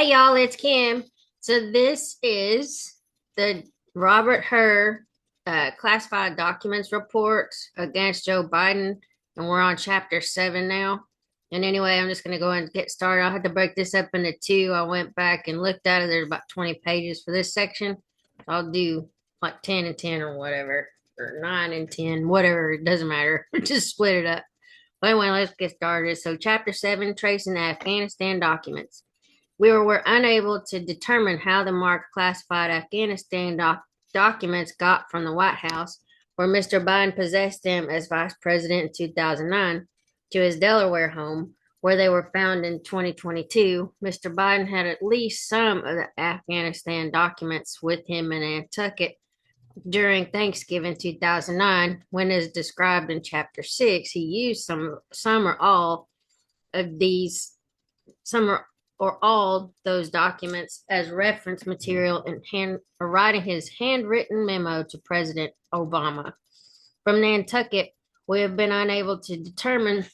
Hey y'all, it's Kim. So this is the Robert Hur Classified Documents report against Joe Biden, and we're on chapter 7 now. And anyway, I'm just going to go and get started. I had to break this up into two. I went back and looked at it. There's about 20 pages for this section. I'll do like 10 and 10 or whatever, or 9 and 10, whatever. It doesn't matter. Just split it up. But anyway, let's get started. So chapter 7, tracing the Afghanistan documents. We were unable to determine how the marked classified Afghanistan documents got from the White House, where Mr. Biden possessed them as vice president in 2009, to his Delaware home, where they were found in 2022. Mr. Biden had at least some of the Afghanistan documents with him in Nantucket during Thanksgiving 2009, when, as described in Chapter 6, he used some or all of these, some or all those documents as reference material in writing his handwritten memo to President Obama. From Nantucket, we have been unable to determine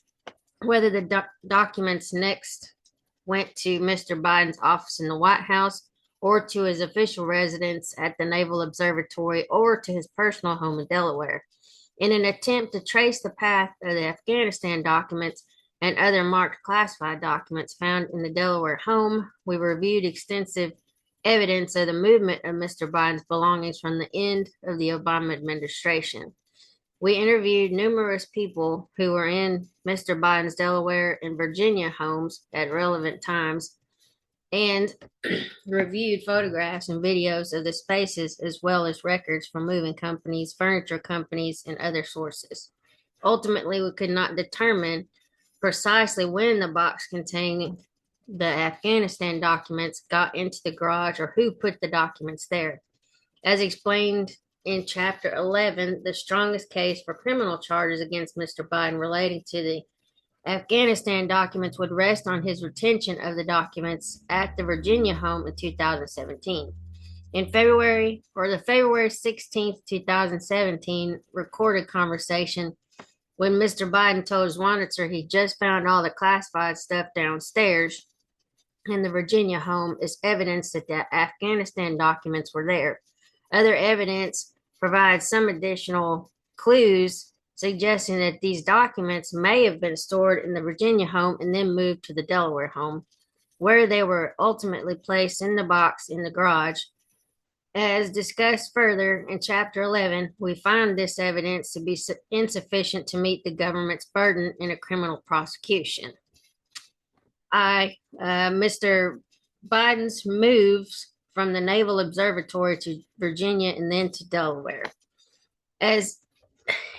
whether the documents next went to Mr. Biden's office in the White House, or to his official residence at the Naval Observatory, or to his personal home in Delaware. In an attempt to trace the path of the Afghanistan documents and other marked classified documents found in the Delaware home, we reviewed extensive evidence of the movement of Mr. Biden's belongings from the end of the Obama administration. We interviewed numerous people who were in Mr. Biden's Delaware and Virginia homes at relevant times, and reviewed photographs and videos of the spaces, as well as records from moving companies, furniture companies, and other sources. Ultimately, we could not determine precisely when the box containing the Afghanistan documents got into the garage, or who put the documents there. As explained in Chapter 11, the strongest case for criminal charges against Mr. Biden relating to the Afghanistan documents would rest on his retention of the documents at the Virginia home in 2017. In February 16th, 2017, recorded conversation when Mr. Biden told his monitor he just found all the classified stuff downstairs in the Virginia home is evidence that the Afghanistan documents were there. Other evidence provides some additional clues suggesting that these documents may have been stored in the Virginia home and then moved to the Delaware home, where they were ultimately placed in the box in the garage. As discussed further in Chapter 11, we find this evidence to be insufficient to meet the government's burden in a criminal prosecution. Mr. Biden's moves from the Naval Observatory to Virginia and then to Delaware. As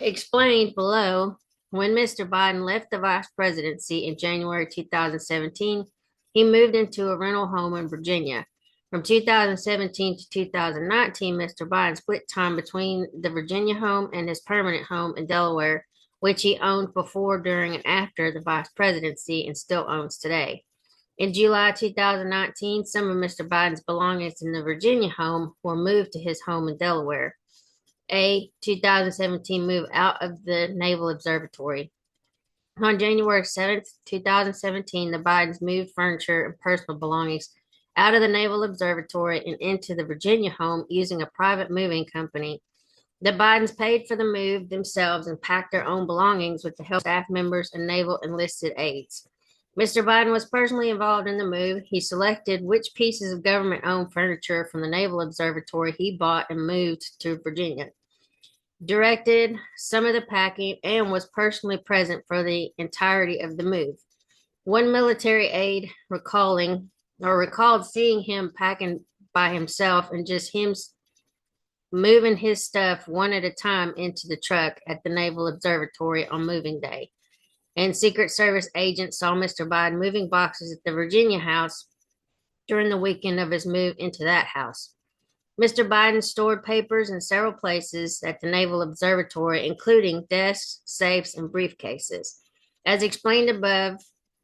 explained below, when Mr. Biden left the vice presidency in January 2017, he moved into a rental home in Virginia. From 2017 to 2019, Mr. Biden split time between the Virginia home and his permanent home in Delaware, which he owned before, during, and after the vice presidency and still owns today. In July 2019, some of Mr. Biden's belongings in the Virginia home were moved to his home in Delaware. A 2017 move out of the Naval Observatory. On January 7th, 2017, the Bidens moved furniture and personal belongings out of the Naval Observatory and into the Virginia home using a private moving company. The Bidens paid for the move themselves and packed their own belongings with the help of staff members and naval enlisted aides. Mr. Biden was personally involved in the move. He selected which pieces of government-owned furniture from the Naval Observatory he bought and moved to Virginia, directed some of the packing, and was personally present for the entirety of the move. One military aide recalled seeing him packing by himself and just him moving his stuff one at a time into the truck at the Naval Observatory on moving day. And Secret Service agents saw Mr. Biden moving boxes at the Virginia house during the weekend of his move into that house. Mr. Biden stored papers in several places at the Naval Observatory, including desks, safes, and briefcases. As explained above,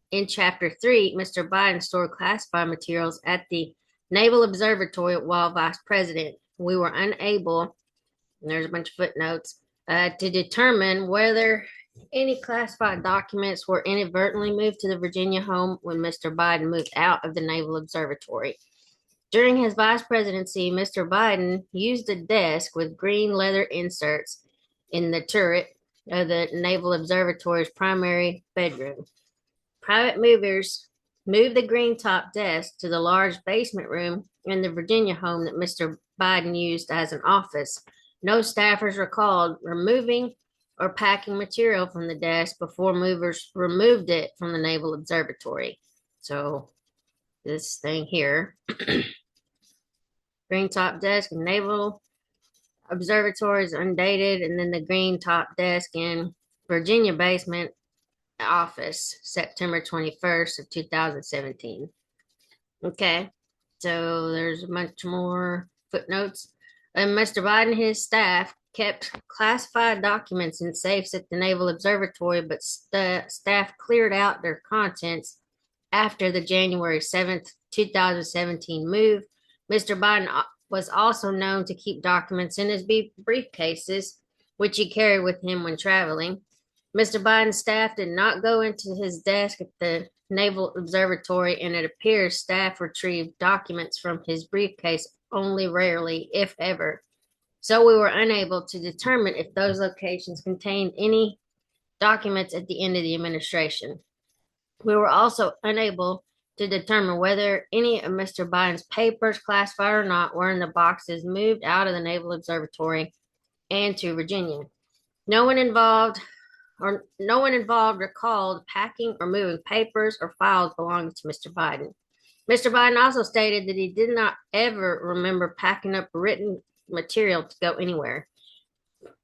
in Chapter 3, Mr. Biden stored classified materials at the Naval Observatory while vice president. We were unable, and there's a bunch of footnotes, to determine whether Any classified documents were inadvertently moved to the Virginia home when Mr. Biden moved out of the Naval Observatory. During his vice presidency, Mr. Biden used a desk with green leather inserts in the turret of the Naval Observatory's primary bedroom. Private movers moved the green top desk to the large basement room in the Virginia home that Mr. Biden used as an office. No staffers recalled removing or packing material from the desk before movers removed it from the Naval Observatory. So, this thing here, green top desk, Naval Observatory is undated, and then the green top desk in Virginia basement office, September 21st of 2017. Okay, so there's much more footnotes. And Mr. Biden and his staff kept classified documents in safes at the Naval Observatory, but staff cleared out their contents after the January 7th, 2017 move. Mr. Biden was also known to keep documents in his briefcases, which he carried with him when traveling. Mr. Biden's staff did not go into his desk at the Naval Observatory, and it appears staff retrieved documents from his briefcase only rarely, if ever. So we were unable to determine if those locations contained any documents at the end of the administration. We were also unable to determine whether any of Mr. Biden's papers, classified or not, were in the boxes moved out of the Naval Observatory and to Virginia. No one involved recalled packing or moving papers or files belonging to Mr. Biden. Mr. Biden also stated that he did not ever remember packing up written material to go anywhere.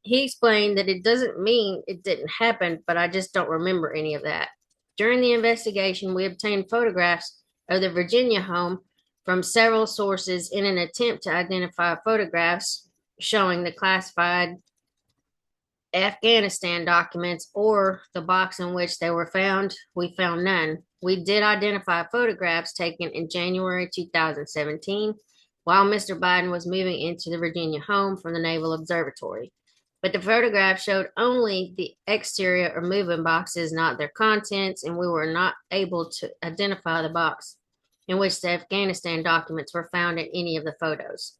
He explained that it doesn't mean it didn't happen, but I just don't remember any of that. During the investigation, we obtained photographs of the Virginia home from several sources in an attempt to identify photographs showing the classified Afghanistan documents or the box in which they were found. We found none. We did identify photographs taken in January 2017 while Mr. Biden was moving into the Virginia home from the Naval Observatory. But the photograph showed only the exterior or moving boxes, not their contents, and we were not able to identify the box in which the Afghanistan documents were found in any of the photos.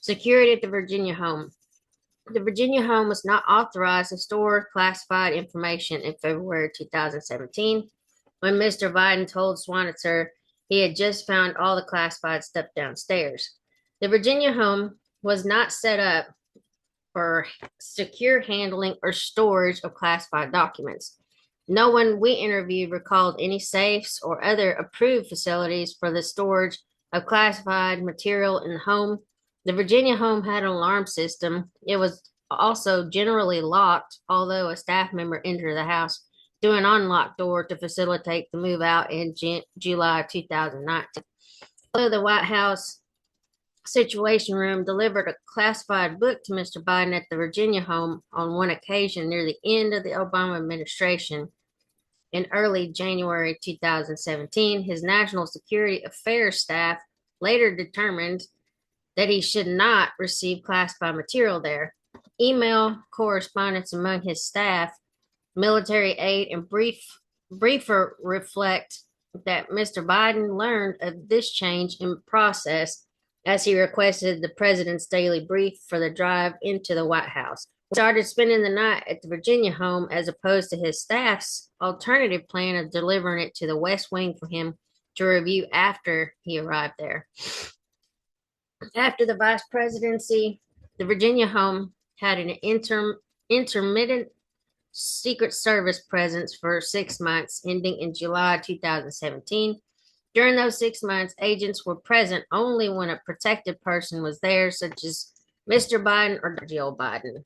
Security at the Virginia home. The Virginia home was not authorized to store classified information in February 2017 when Mr. Biden told Swannitzer he had just found all the classified stuff downstairs. The Virginia home was not set up for secure handling or storage of classified documents. No one we interviewed recalled any safes or other approved facilities for the storage of classified material in the home. The Virginia home had an alarm system. It was also generally locked, although a staff member entered the house through an unlocked door to facilitate the move out in July 2019. Although the White House Situation Room delivered a classified book to Mr. Biden at the Virginia home on one occasion near the end of the Obama administration in early January 2017, his National Security Affairs staff later determined that he should not receive classified material there. Email correspondence among his staff, military aide, and briefer reflect that Mr. Biden learned of this change in process as he requested the president's daily brief for the drive into the White House. He started spending the night at the Virginia home as opposed to his staff's alternative plan of delivering it to the West Wing for him to review after he arrived there. After the vice presidency, the Virginia home had an intermittent Secret Service presence for 6 months, ending in July 2017. During those 6 months, agents were present only when a protected person was there, such as Mr. Biden or Jill Biden.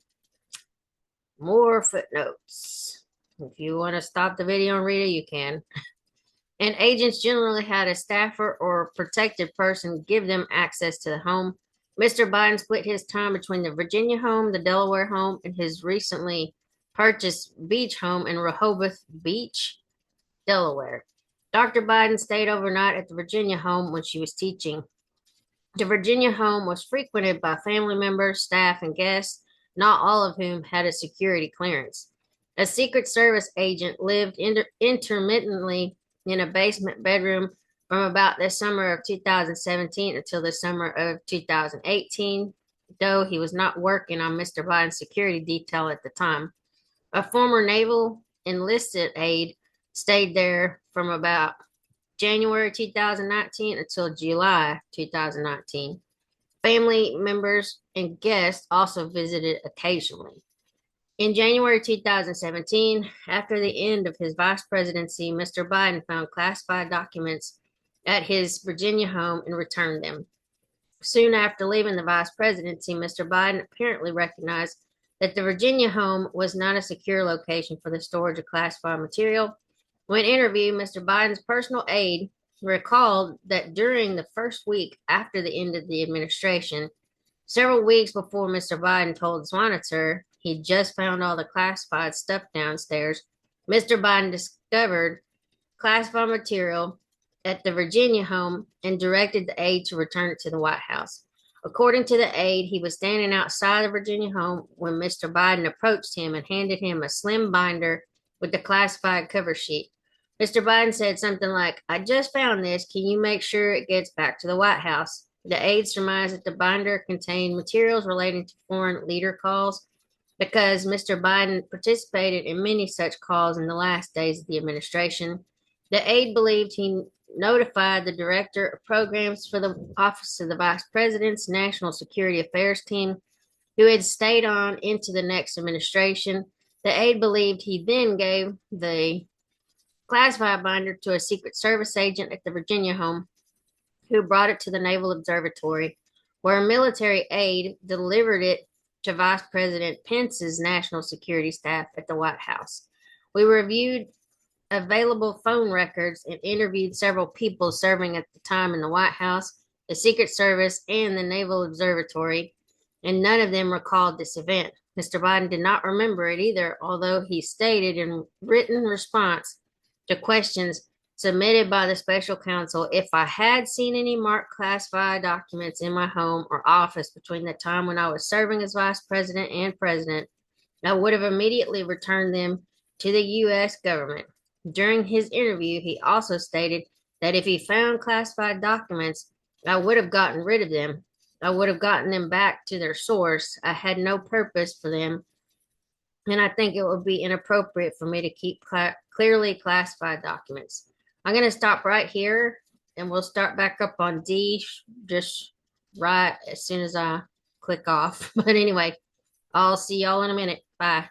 More footnotes. If you want to stop the video and read it, you can. And agents generally had a staffer or protected person give them access to the home. Mr. Biden split his time between the Virginia home, the Delaware home, and his recently purchased beach home in Rehoboth Beach, Delaware. Dr. Biden stayed overnight at the Virginia home when she was teaching. The Virginia home was frequented by family members, staff, and guests, not all of whom had a security clearance. A Secret Service agent lived intermittently in a basement bedroom from about the summer of 2017 until the summer of 2018, though he was not working on Mr. Biden's security detail at the time. A former naval enlisted aide stayed there from about January 2019 until July 2019. Family members and guests also visited occasionally. In January 2017, after the end of his vice presidency, Mr. Biden found classified documents at his Virginia home and returned them. Soon after leaving the vice presidency, Mr. Biden apparently recognized that the Virginia home was not a secure location for the storage of classified material. When interviewed, Mr. Biden's personal aide recalled that during the first week after the end of the administration, several weeks before Mr. Biden told Swanitor he just found all the classified stuff downstairs, Mr. Biden discovered classified material at the Virginia home and directed the aide to return it to the White House. According to the aide, he was standing outside the Virginia home when Mr. Biden approached him and handed him a slim binder with the classified cover sheet. Mr. Biden said something like, "I just found this. Can you make sure it gets back to the White House?" The aide surmised that the binder contained materials relating to foreign leader calls because Mr. Biden participated in many such calls in the last days of the administration. The aide believed he notified the director of programs for the Office of the Vice President's National Security Affairs team, who had stayed on into the next administration. The aide believed he then gave the classified binder to a Secret Service agent at the Virginia home, who brought it to the Naval Observatory, where a military aide delivered it to Vice President Pence's national security staff at the White House. We reviewed available phone records and interviewed several people serving at the time in the White House, the Secret Service, and the Naval Observatory, and none of them recalled this event. Mr. Biden did not remember it either, although he stated in written response to questions submitted by the special counsel, "If I had seen any marked classified documents in my home or office between the time when I was serving as vice president and president, I would have immediately returned them to the U.S. government." During his interview, he also stated that if he found classified documents, I would have gotten rid of them. I would have gotten them back to their source. I had no purpose for them, and I think it would be inappropriate for me to keep clearly classified documents. I'm going to stop right here, and we'll start back up on D just right as soon as I click off. But anyway, I'll see y'all in a minute. Bye.